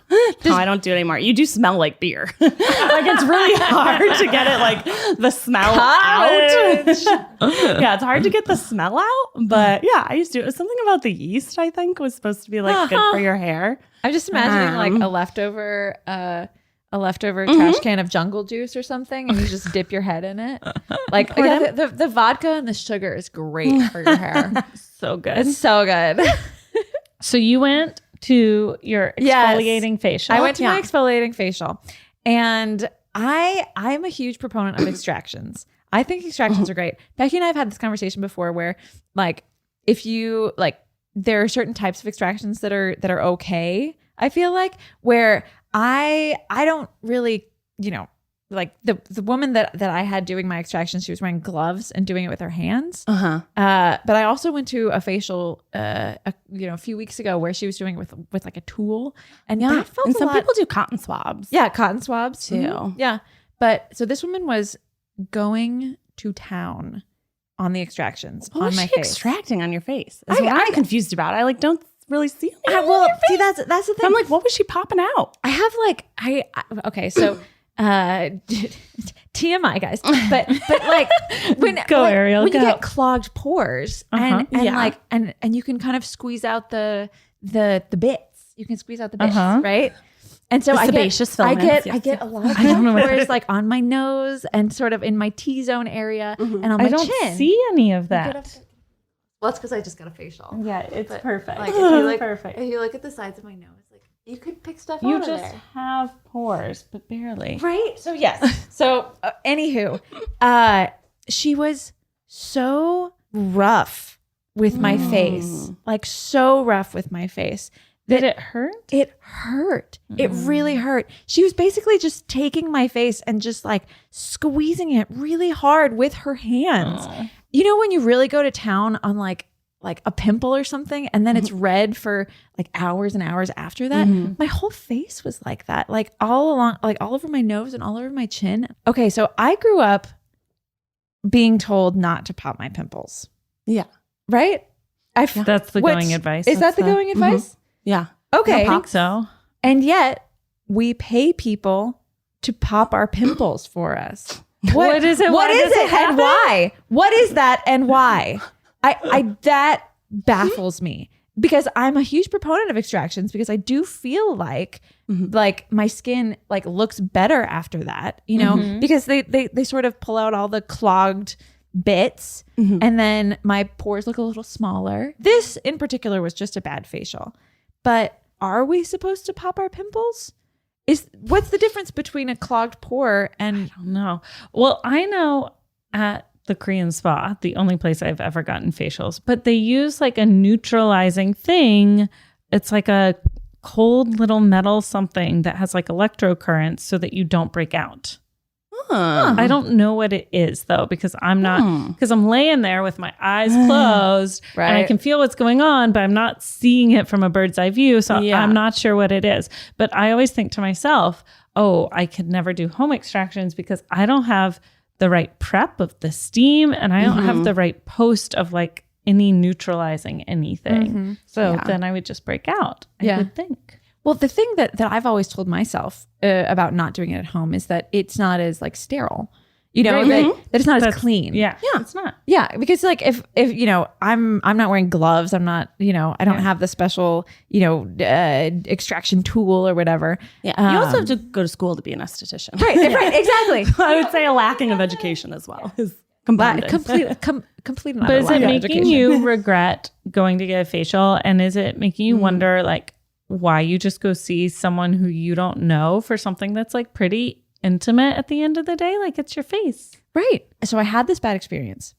No, I don't do it anymore. You do smell like beer. Like it's really hard to get it like the smell out. Yeah, it's hard to get the smell out. But yeah, I used to. It was something about the yeast, I think, was supposed to be like good for your hair. I'm just imagining like a leftover trash can of jungle juice or something, and you just dip your head in it. Like the vodka and the sugar is great for your hair. So good. It's so good. So you went to your exfoliating facial. I went to my exfoliating facial, and I'm a huge proponent of extractions. I think extractions are great. Becky and I have had this conversation before where like if you like there are certain types of extractions that are okay, I feel like, where I don't really, like the woman that I had doing my extraction, she was wearing gloves and doing it with her hands. But I also went to a facial, a few weeks ago where she was doing it with like a tool, and that felt and some people do cotton swabs. Yeah, cotton swabs too. Mm-hmm. Yeah, but so this woman was going to town on the extractions on my face. Extracting on your face? Is what I'm confused about. I like don't really see. See, that's the thing. I'm like, what was she popping out? I have like okay, so. TMI, guys, but like when Ariel, when you get clogged pores and you can kind of squeeze out the bits. You can squeeze out the bits, right? And so I get a lot of pores like on my nose and sort of in my T-zone area and on my chin. I don't see any of that. Well, it's because I just got a facial. Yeah, it's perfect. Like if you look at the sides of my nose, like you could pick stuff out of there. You just have pores, but barely. Right? So yes. So anywho, she was so rough with my face. Like so rough with my face. Did it hurt? It hurt. It really hurt. She was basically just taking my face and just like squeezing it really hard with her hands. You know when you really go to town on like a pimple or something, and then it's red for like hours and hours after that? My whole face was like that, like all along, like all over my nose and all over my chin. Okay, so I grew up being told not to pop my pimples. Yeah. Right? That's the going advice. Is that the going advice? Yeah. Okay. I think so. And yet we pay people to pop our pimples for us. What is it? What is it and why? What is that and why? I that baffles me, because I'm a huge proponent of extractions, because I do feel like my skin like looks better after that, because they sort of pull out all the clogged bits and then my pores look a little smaller. This in particular was just a bad facial. But are we supposed to pop our pimples? What's the difference between a clogged pore and... I don't know. Well, I know at the Korean spa, the only place I've ever gotten facials, but they use like a neutralizing thing. It's like a cold little metal something that has like electrocurrents so that you don't break out. I don't know what it is though, because I'm laying there with my eyes closed and I can feel what's going on, but I'm not seeing it from a bird's eye view. So I'm not sure what it is, but I always think to myself, I could never do home extractions because I don't have the right prep of the steam and I don't have the right post of like any neutralizing anything. So then I would just break out, I would think. Well, the thing that I've always told myself about not doing it at home is that it's not as like sterile, that it's not as clean. Yeah, it's not. Yeah, because like if I'm not wearing gloves, I'm not, I don't have the special, extraction tool or whatever. Yeah, you also have to go to school to be an esthetician. Right, right, exactly. I would say a lacking of education as well is compounded. Complete. But is it making you regret going to get a facial, and is it making you wonder like why you just go see someone who you don't know for something that's like pretty intimate at the end of the day? Like it's your face. Right. So I had this bad experience.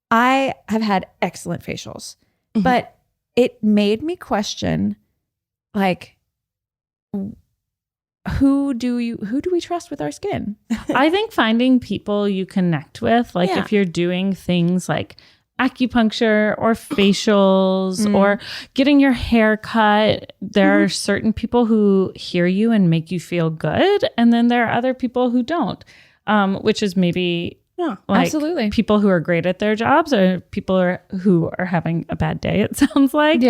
I have had excellent facials, but it made me question like, who do we trust with our skin? I think finding people you connect with, like if you're doing things like acupuncture or facials or getting your hair cut, there are certain people who hear you and make you feel good, and then there are other people who don't, which is maybe absolutely people who are great at their jobs, or people who are having a bad day, it sounds like,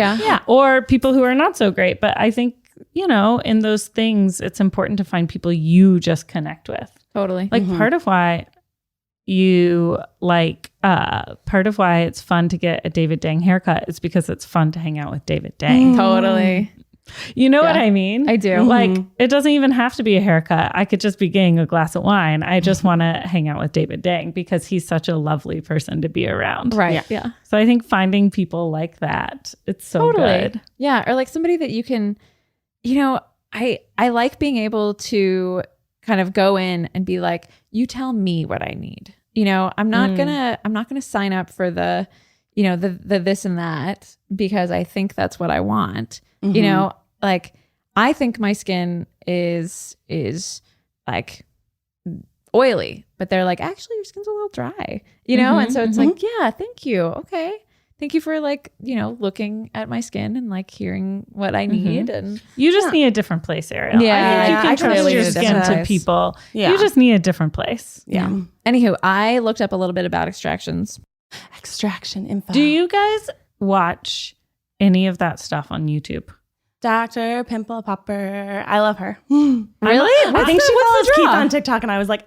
or people who are not so great. But I think you know, in those things, it's important to find people you just connect with. Totally. Like part of why part of why it's fun to get a David Dang haircut is because it's fun to hang out with David Dang. Totally. You know what I mean? I do. Like, it doesn't even have to be a haircut. I could just be getting a glass of wine. I just want to hang out with David Dang because he's such a lovely person to be around. Right. Yeah. So I think finding people like that, it's so good. Yeah. Or like somebody that you can, you know, I like being able to kind of go in and be like, you tell me what I need. You know, I'm not gonna sign up for the, you know, the this and that because I think that's what I want. You know, like I think my skin is like oily, but they're like, actually your skin's a little dry, you know? And so it's like, yeah, thank you. Okay. Thank you for like, you know, looking at my skin and like hearing what I need. And you just need a different place, Ariel. Yeah, I think you can trust clearly your need a skin different to place. people. Yeah. You just need a different place. Yeah. Anywho, I looked up a little bit about extractions. Extraction info. Do you guys watch any of that stuff on YouTube? Dr. Pimple Popper. I love her. Really? I think she follows the Keith draw? on TikTok, and I was like,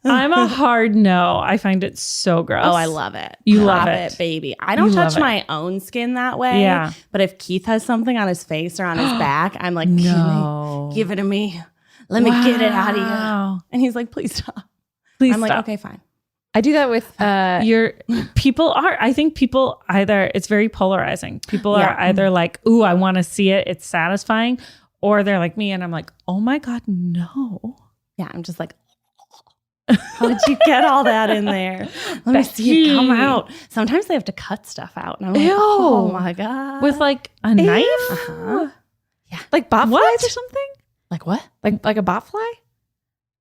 I'm a hard no. I find it so gross. oh, I love it. You love Pop it. baby. I don't You touch love it. my own skin that way. Yeah. But if Keith has something on his face or on his back, I'm like, No. give it to me. Let me get it out of you. Wow. And he's like, please stop. Please I'm like, stop. okay, fine. I do that with I think people either, it's very polarizing. People are either like, ooh, I want to see it. It's satisfying. Or they're like me and I'm like, oh my God, no. Yeah, I'm just like, how did you get all that in there? Let me see it come out. Sometimes they have to cut stuff out. And I'm like, Ew. oh my God. With like a knife? Uh-huh. like bot What? flies or something? Like what? Like a bot fly?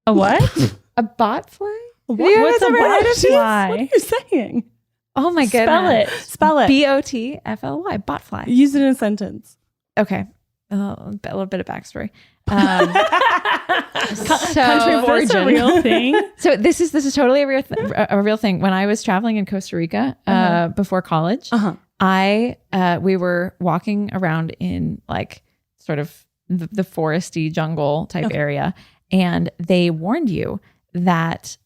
A what? A bot fly? What's a ever heard of these? What botfly? are you saying? Oh my Spell goodness. it. Spell it. BOTFLY, botfly. Use it in a sentence. Okay. A little bit of backstory. Country of That's a origin. real thing. So this is totally a real thing. When I was traveling in Costa Rica before college, we were walking around in like sort of the foresty jungle type area, and they warned you that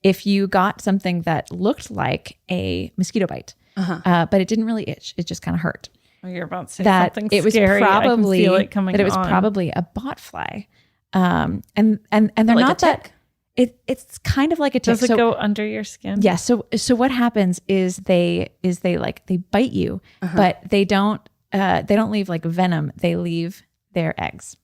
if you got something that looked like a mosquito bite, but it didn't really itch, it just kind of hurt. Oh, you're about to say That something it was scary. probably I can feel it coming that it was on. probably a botfly, and they're Like not a that. It's kind of like a tick. Does it go under your skin? Yeah. So what happens is they bite you, but they don't leave like venom. They leave their eggs.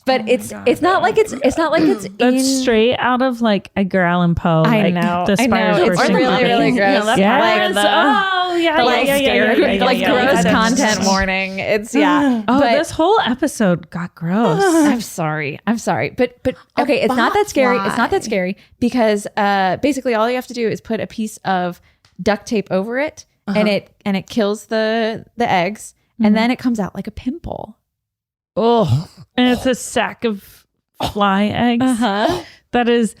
But it's not like it's That's in, straight out of like Edgar Allan Poe. I like know. The I know. Spiders It's Bursting really, Puppy. really gross. that's Yes. part Oh, yeah. the like yeah, scary, yeah, yeah, like yeah, gross yeah. content warning. It's yeah. Oh, but this whole episode got gross. I'm sorry. But okay, it's not that scary. It's not that scary because basically all you have to do is put a piece of duct tape over it, and it kills the eggs, and then it comes out like a pimple. Oh, and it's a sack of fly eggs that is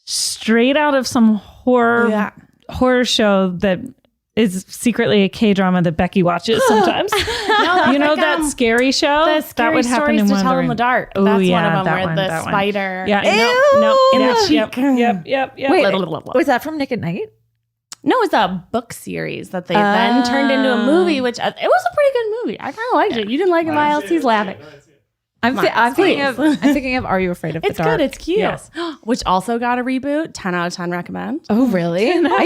straight out of some horror show that is secretly a K-drama that Becky watches sometimes. You know that scary show? The That scary would happen stories in to tell in Wondering. the dark. Oh, That's yeah, one of them that where one, the that one. spider. Yeah, no, in the cheek. Yep. Wait, was that from Nick at Night? No, it's a book series that they then turned into a movie, which it was a pretty good movie. I kind of liked it. You didn't like it, Miles? He's laughing. I'm thinking of Are You Afraid of the It's Dark? good. It's cute. Yes. Which also got a reboot. 10 out of 10 recommend. Oh, really? I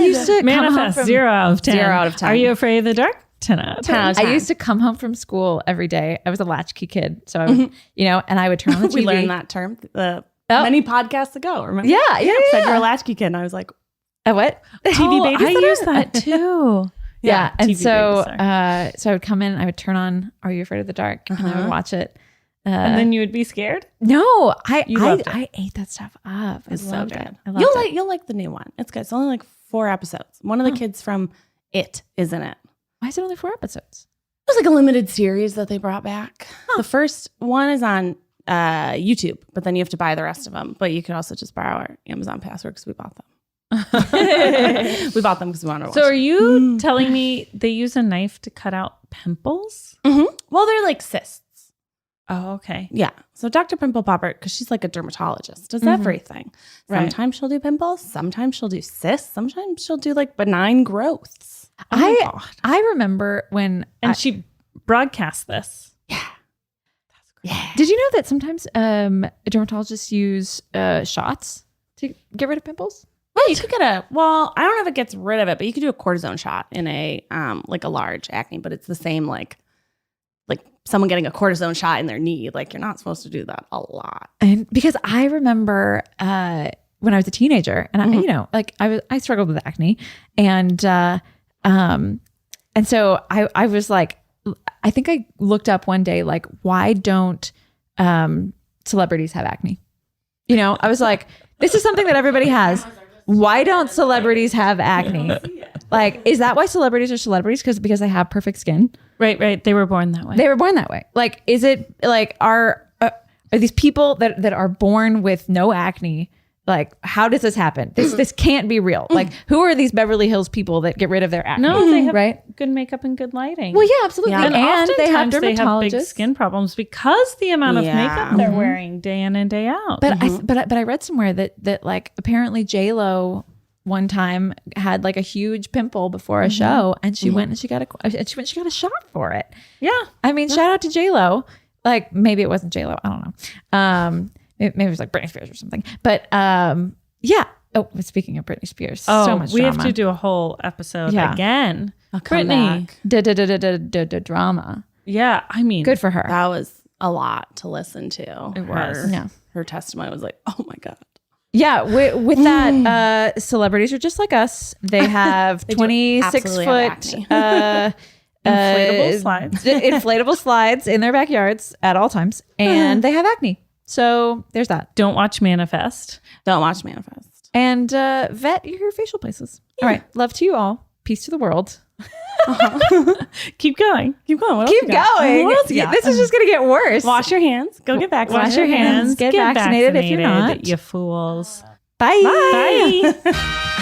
used to come home Manifest from 0 out of 10. 0 out of 10. Are you afraid of the dark? 10 out of 10. 10 out of 10. I used to come home from school every day. I was a latchkey kid, so I would, and I would turn on the TV. We learned that term many podcasts ago. Remember? Yeah. Said you're a latchkey kid, and I was like, A what? TV babysitter? I use that too. Yeah. And TV so, babysitter. so I would come in, I would turn on Are You Afraid of the Dark? And I would watch it. And then you would be scared? No, loved it. I ate that stuff up. I it's so loved good. it. I loved it. You'll like the new one. It's good. It's only like 4 episodes. One of the kids from It is in it. Why is it only 4 episodes? It was like a limited series that they brought back. The first one is on YouTube, but then you have to buy the rest of them. But you could also just borrow our Amazon password because we bought them. We bought them because we wanted to watch. So are you telling me they use a knife to cut out pimples? Mm-hmm. Well, they're like cysts. Oh, okay. Yeah. So Dr. Pimple Popper, because she's like a dermatologist, does everything. Right. Sometimes she'll do pimples. Sometimes she'll do cysts. Sometimes she'll do like benign growths. I remember when she broadcast this. Yeah. Did you know that sometimes dermatologists use shots to get rid of pimples? Well, you could get I don't know if it gets rid of it, but you could do a cortisone shot in a like a large acne, but it's the same like someone getting a cortisone shot in their knee. Like, you're not supposed to do that a lot. And because I remember when I was a teenager, and I struggled with acne, and so I was like, I think I looked up one day, like, why don't celebrities have acne? I was like, this is something that everybody has. Why don't celebrities have acne? Like, is that why celebrities are celebrities? Because they have perfect skin? Right. They were born that way. They were born that way. Like, is it like, are these people that are born with no acne? Like, how does this happen? This can't be real. Like, who are these Beverly Hills people that get rid of their acne? No, they have good makeup and good lighting. Well, yeah, absolutely. Yeah. And they have dermatologists. They have big skin problems because the amount of makeup they're wearing day in and day out. But I read somewhere that like apparently J-Lo one time had like a huge pimple before a show, and she went and she got a shot for it. Yeah. I mean, shout out to J-Lo. Like, maybe it wasn't J-Lo. I don't know. Maybe it was like Britney Spears or something. But yeah. Oh, speaking of Britney Spears, so much we drama. have to do a whole episode again. Britney. Drama. Yeah. I mean, Good for her. That was a lot to listen to. It was. Yeah. Her testimony was like, oh my God. Yeah, with that, celebrities are just like us. They have 26-foot inflatable slides. inflatable slides in their backyards at all times, and they have acne. So there's that. Don't watch Manifest. Don't watch Manifest. And vet your facial places. Yeah. All right, love to you all. Peace to the world. Keep going. Keep going. What else you got? This is just gonna get worse. Wash your hands. Go get vaccinated. Wash your hands. Get vaccinated if you're not. You fools. Bye. Bye.